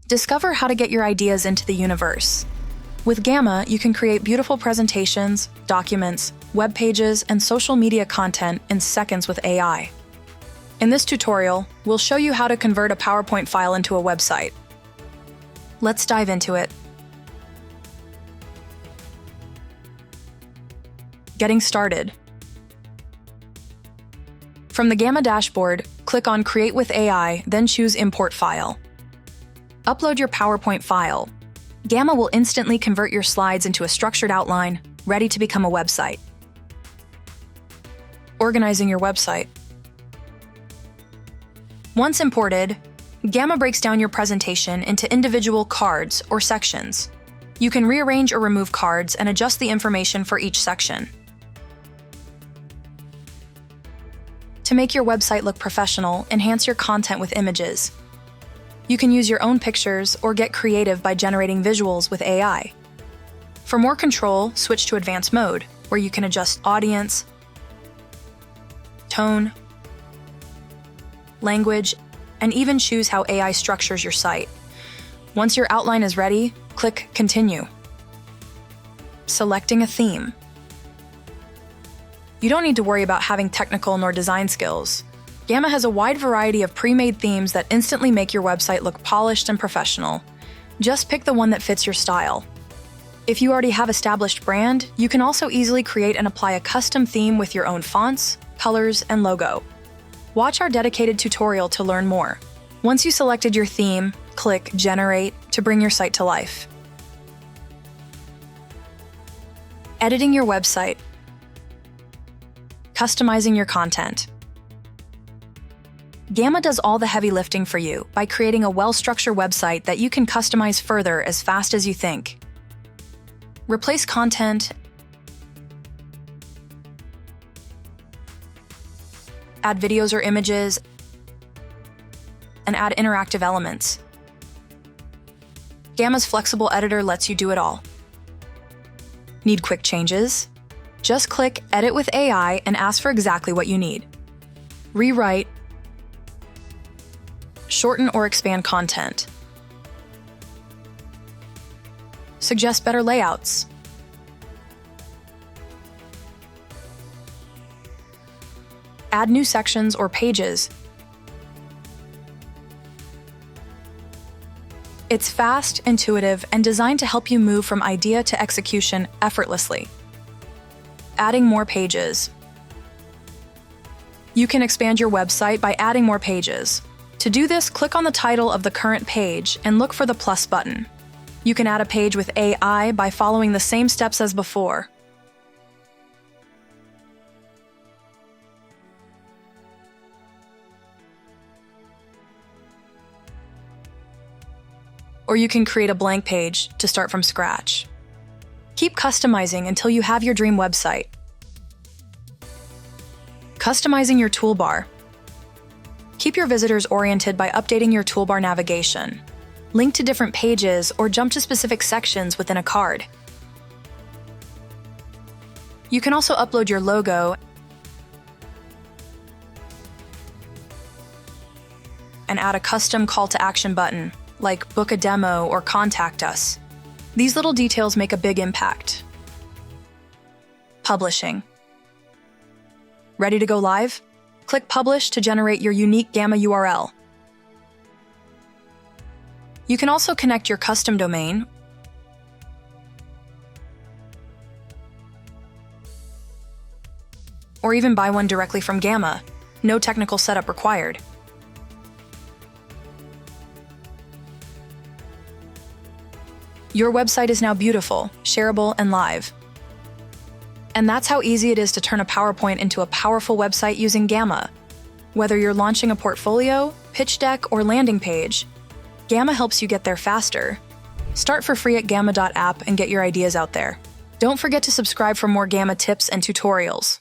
Discover how to get your ideas into the universe. With Gamma, you can create beautiful presentations, documents, web pages, and social media content in seconds with AI. In this tutorial, we'll show you how to convert a PowerPoint file into a website. Let's dive into it. Getting started. From the Gamma dashboard, click on Create with AI, then choose Import File. Upload your PowerPoint file. Gamma will instantly convert your slides into a structured outline, ready to become a website. Organizing your website. Once imported, Gamma breaks down your presentation into individual cards or sections. You can rearrange or remove cards and adjust the information for each section. To make your website look professional, enhance your content with images. You can use your own pictures or get creative by generating visuals with AI. For more control, switch to Advanced Mode, where you can adjust audience, tone, language, and even choose how AI structures your site. Once your outline is ready, click Continue. Selecting a theme. You don't need to worry about having technical nor design skills. Gamma has a wide variety of pre-made themes that instantly make your website look polished and professional. Just pick the one that fits your style. If you already have established brand, you can also easily create and apply a custom theme with your own fonts, colors, and logo. Watch our dedicated tutorial to learn more. Once you selected your theme, click Generate to bring your site to life. Editing your website. Customizing your content. Gamma does all the heavy lifting for you by creating a well-structured website that you can customize further as fast as you think. Replace content, add videos or images, and add interactive elements. Gamma's flexible editor lets you do it all. Need quick changes? Just click Edit with AI and ask for exactly what you need. Rewrite, shorten or expand content. Suggest better layouts. Add new sections or pages. It's fast, intuitive, and designed to help you move from idea to execution effortlessly. Adding more pages. You can expand your website by adding more pages. To do this, click on the title of the current page and look for the plus button. You can add a page with AI by following the same steps as before. Or you can create a blank page to start from scratch. Keep customizing until you have your dream website. Customizing your toolbar. Keep your visitors oriented by updating your toolbar navigation. Link to different pages or jump to specific sections within a card. You can also upload your logo and add a custom call to action button, like book a demo or contact us. These little details make a big impact. Publishing. Ready to go live? Click Publish to generate your unique Gamma URL. You can also connect your custom domain or even buy one directly from Gamma. No technical setup required. Your website is now beautiful, shareable, and live. And that's how easy it is to turn a PowerPoint into a powerful website using Gamma. Whether you're launching a portfolio, pitch deck, or landing page, Gamma helps you get there faster. Start for free at gamma.app and get your ideas out there. Don't forget to subscribe for more Gamma tips and tutorials.